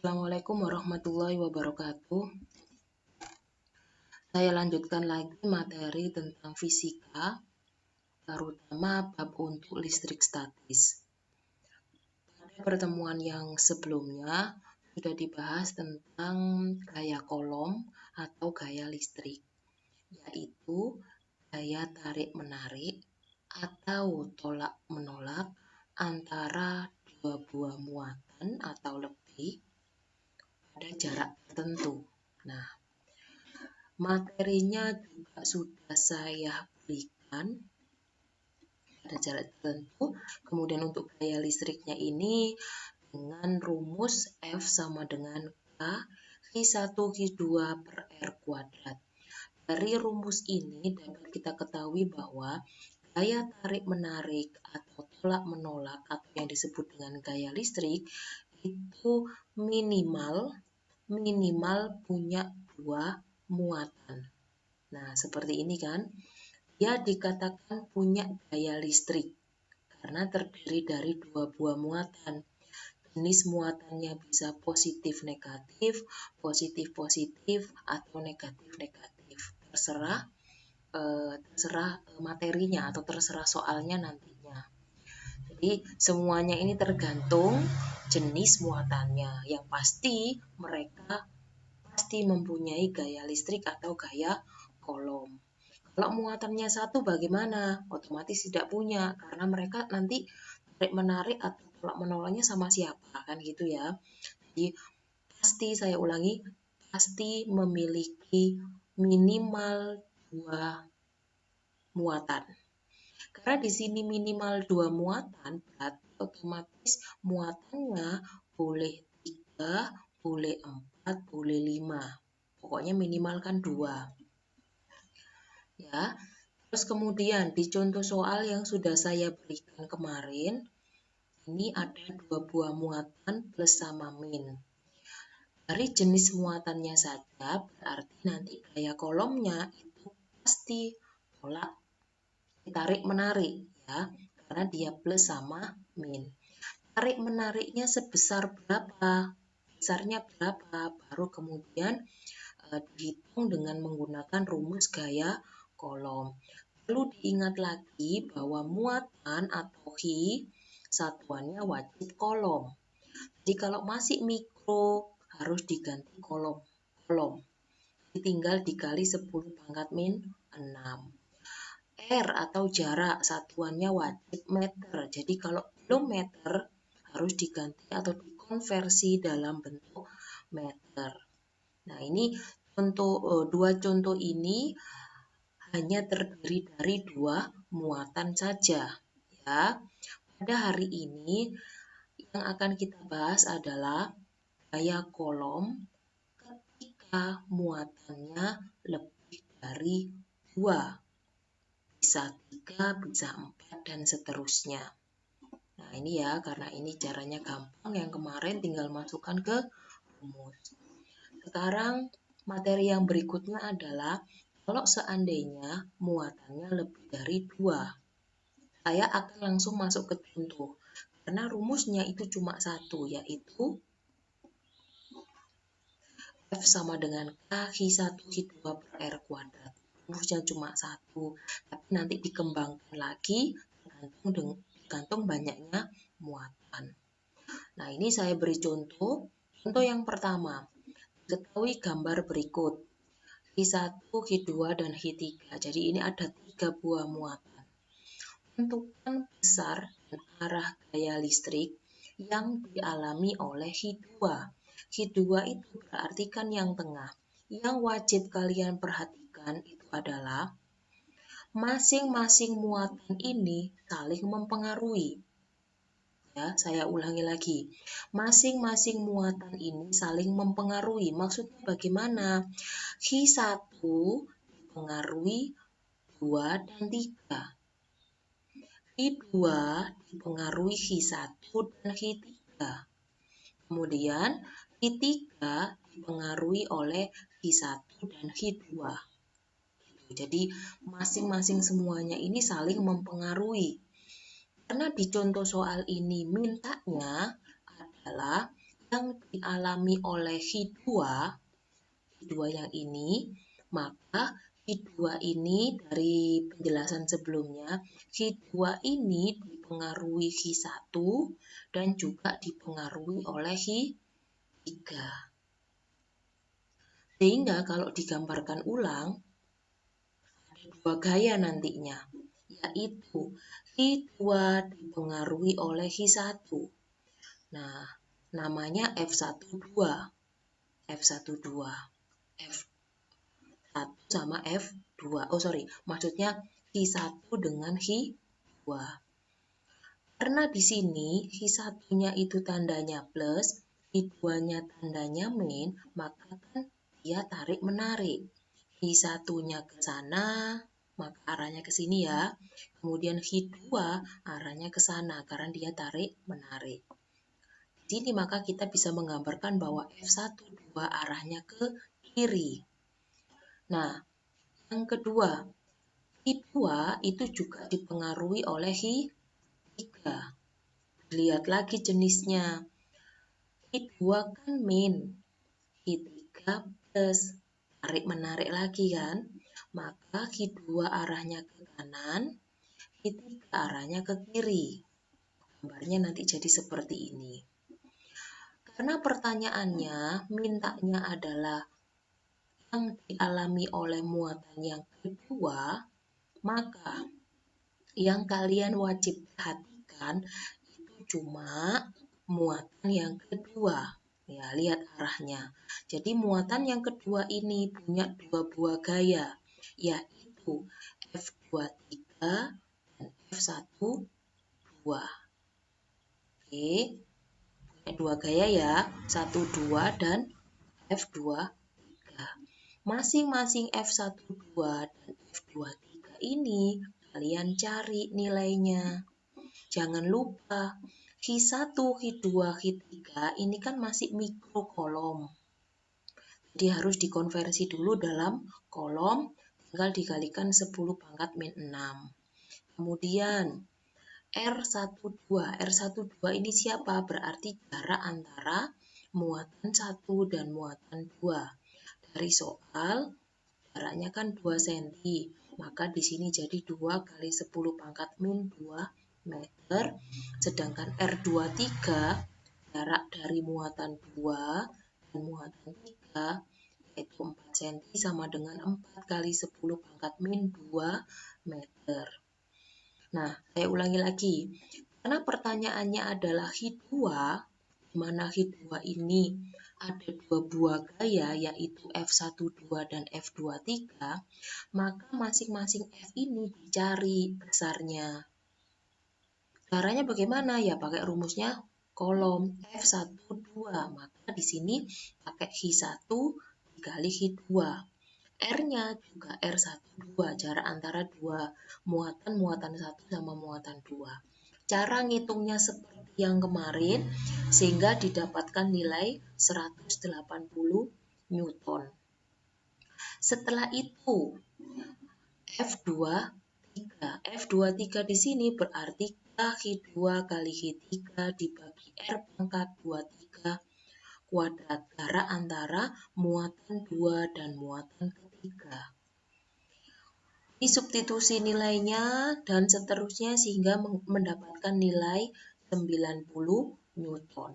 Assalamualaikum warahmatullahi wabarakatuh. Saya lanjutkan lagi materi tentang fisika, terutama bab untuk listrik statis. Pada pertemuan yang sebelumnya sudah dibahas tentang gaya kolom atau gaya listrik, yaitu gaya tarik-menarik atau tolak-menolak antara dua buah muatan atau lebih pada jarak tertentu. Nah, materinya juga sudah saya berikan pada jarak tertentu. Kemudian untuk gaya listriknya ini dengan rumus F sama dengan K Q1 Q2 per R kuadrat. Dari rumus ini dapat kita ketahui bahwa gaya tarik-menarik atau tolak-menolak atau yang disebut dengan gaya listrik itu minimal punya dua muatan. Nah, seperti ini kan. Dia dikatakan punya gaya listrik karena terdiri dari dua buah muatan. Jenis muatannya bisa positif-negatif, positif-positif, atau negatif-negatif. Terserah materinya atau terserah soalnya nantinya. Jadi semuanya ini tergantung jenis muatannya. Yang pasti mereka pasti mempunyai gaya listrik atau gaya kolom. Kalau muatannya satu bagaimana? Otomatis tidak punya karena mereka nanti tarik-menarik atau tolak-menolaknya sama siapa kan gitu ya. Jadi pasti saya ulangi, pasti memiliki minimal dua muatan. Karena di sini minimal dua muatan, berarti otomatis muatannya boleh 3, boleh 4, boleh 5. Pokoknya minimal kan 2. Ya. Terus kemudian di contoh soal yang sudah saya berikan kemarin, ini ada dua buah muatan plus sama min. Dari jenis muatannya saja, berarti nanti gaya kolomnya itu pasti tolak tarik-menarik ya, karena dia plus sama min. Tarik-menariknya sebesar berapa? Besarnya berapa? Baru kemudian dihitung dengan menggunakan rumus gaya kolom. Perlu diingat lagi bahwa muatan atau Hi satuannya wajib kolom. Jadi kalau masih mikro harus diganti kolom. Jadi tinggal dikali 10 pangkat min 6. R atau jarak satuannya wajib meter. Jadi kalau belum meter harus diganti atau dikonversi dalam bentuk meter. Nah, ini dua contoh ini hanya terdiri dari dua muatan saja ya. Pada hari ini yang akan kita bahas adalah gaya kolom ketika muatannya lebih dari 2. Bisa 3, bisa 4, dan seterusnya. Nah, ini ya, karena ini caranya gampang, yang kemarin tinggal masukkan ke rumus. Sekarang materi yang berikutnya adalah kalau seandainya muatannya lebih dari 2. Saya akan langsung masuk ke contoh. Karena rumusnya itu cuma satu, yaitu F sama dengan K Q1 Q2 per R kuadrat. Rumusnya cuma satu, tapi nanti dikembangkan lagi tergantung banyaknya muatan. Nah, ini saya beri contoh. Contoh yang pertama, ketahui gambar berikut. Q1, Q2, dan Q3. Jadi ini ada 3 buah muatan. Tentukan besar dan arah gaya listrik yang dialami oleh Q2. Q2 itu berarti kan yang tengah. Yang wajib kalian perhatikan itu adalah masing-masing muatan ini saling mempengaruhi. Ya, saya ulangi lagi. Masing-masing muatan ini saling mempengaruhi. Maksudnya bagaimana? Q1 dipengaruhi 2 dan 3. Q2 dipengaruhi Q1 dan Q3. Kemudian Q3 dipengaruhi oleh Q1 dan Q2. Jadi masing-masing semuanya ini saling mempengaruhi. Karena di contoh soal ini mintanya adalah yang dialami oleh Hi2 yang ini, maka Hi2 ini dari penjelasan sebelumnya, Hi2 ini dipengaruhi Hi1 dan juga dipengaruhi oleh Hi3. Sehingga kalau digambarkan ulang, ada dua gaya nantinya, yaitu Hi2 dipengaruhi oleh Hi1. Nah, namanya F12, F12, F1 sama F2. Maksudnya Hi1 dengan Hi2. Karena di sini Hi1-nya itu tandanya plus, Hi2-nya tandanya min, maka kan dia tarik-menarik. Hi1-nya ke sana, maka arahnya ke sini ya. Kemudian Hi2 arahnya ke sana karena dia tarik-menarik. Di sini maka kita bisa menggambarkan bahwa F12 arahnya ke kiri. Nah, yang kedua, Hi2 itu juga dipengaruhi oleh Hi3. Lihat lagi jenisnya. Hi2 kan min, Hi3 plus. Tarik-menarik lagi kan? Maka Hi2 arahnya ke kanan, Hi3 arahnya ke kiri. Gambarnya nanti jadi seperti ini. Karena pertanyaannya mintanya adalah yang dialami oleh muatan yang kedua, maka yang kalian wajib perhatikan itu cuma muatan yang kedua. Ya, lihat arahnya. Jadi muatan yang kedua ini punya dua buah gaya, yaitu F23 dan F12. Oke. Dua gaya ya, 1, 2 dan F23. Masing-masing F12 dan F23 ini kalian cari nilainya. Jangan lupa, Hi1, Hi2, Hi3 ini kan masih mikrokolom. Jadi harus dikonversi dulu dalam kolom, tinggal dikalikan 10 pangkat min 6. Kemudian R12 ini siapa? Berarti jarak antara muatan 1 dan muatan 2. Dari soal, jaraknya kan 2 cm, maka di sini jadi 2 kali 10 pangkat min 2 meter. Sedangkan R23, jarak dari muatan 2 dan muatan 3, yaitu 4 cm sama dengan 4 kali 10 pangkat min 2 meter. Nah, saya ulangi lagi. Karena pertanyaannya adalah Hi2, di mana Hi2 ini ada dua buah gaya, yaitu F12 dan F23, maka masing-masing F ini dicari besarnya. Caranya bagaimana? Ya, pakai rumusnya kolom F12. Maka di sini pakai Hi1 dikali Hi2. R-nya juga R12, jarak antara dua muatan 1 sama muatan 2. Cara ngitungnya seperti yang kemarin, sehingga didapatkan nilai 180 Newton. Setelah itu, F23 di sini berarti Hi2 kali Hi3 dibagi R pangkat 23 kuadrat, jarak antara muatan 2 dan muatan ketiga. Ini substitusi nilainya dan seterusnya sehingga mendapatkan nilai 90 Newton.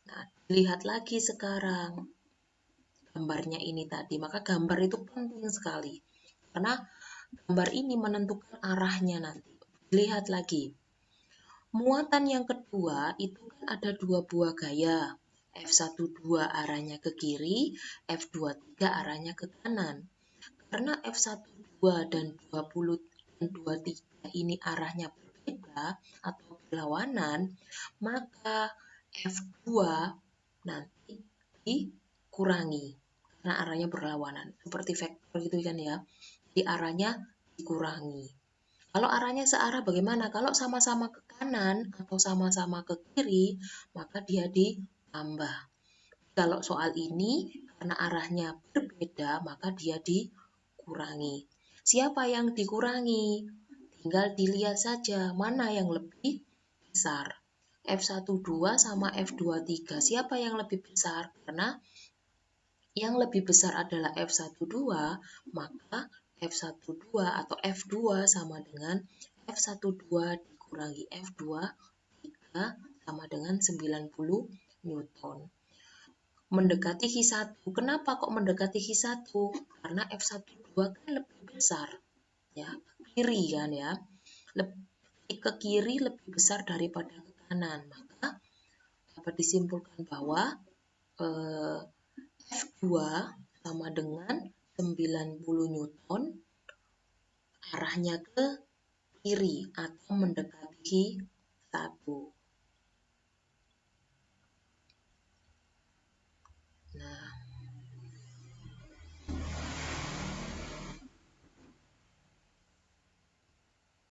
Nah, lihat lagi sekarang gambarnya ini tadi. Maka gambar itu penting sekali. Karena gambar ini menentukan arahnya nanti. Lihat lagi. Muatan yang kedua itu kan ada dua buah gaya. F12 arahnya ke kiri, F23 arahnya ke kanan. Karena F12 dan 23 ini arahnya berbeda atau berlawanan, maka F2 nanti dikurangi karena arahnya berlawanan. Seperti vektor gitu kan ya. Jadi arahnya dikurangi. Kalau arahnya searah bagaimana? Kalau sama-sama ke kanan atau sama-sama ke kiri, maka dia ditambah. Kalau soal ini, karena arahnya berbeda, maka dia dikurangi. Siapa yang dikurangi? Tinggal dilihat saja mana yang lebih besar. F12 sama F23. Siapa yang lebih besar? Karena yang lebih besar adalah F12, maka F12 atau F2 sama dengan F12 dikurangi F23 sama dengan 90 Newton. Mendekati Q1. Kenapa kok mendekati Q1? Karena F12 kan lebih besar. Ya, ke kiri kan ya. Lebih ke kiri lebih besar daripada ke kanan. Maka dapat disimpulkan bahwa F2 sama dengan 90 Newton arahnya ke kiri atau mendekati Q1.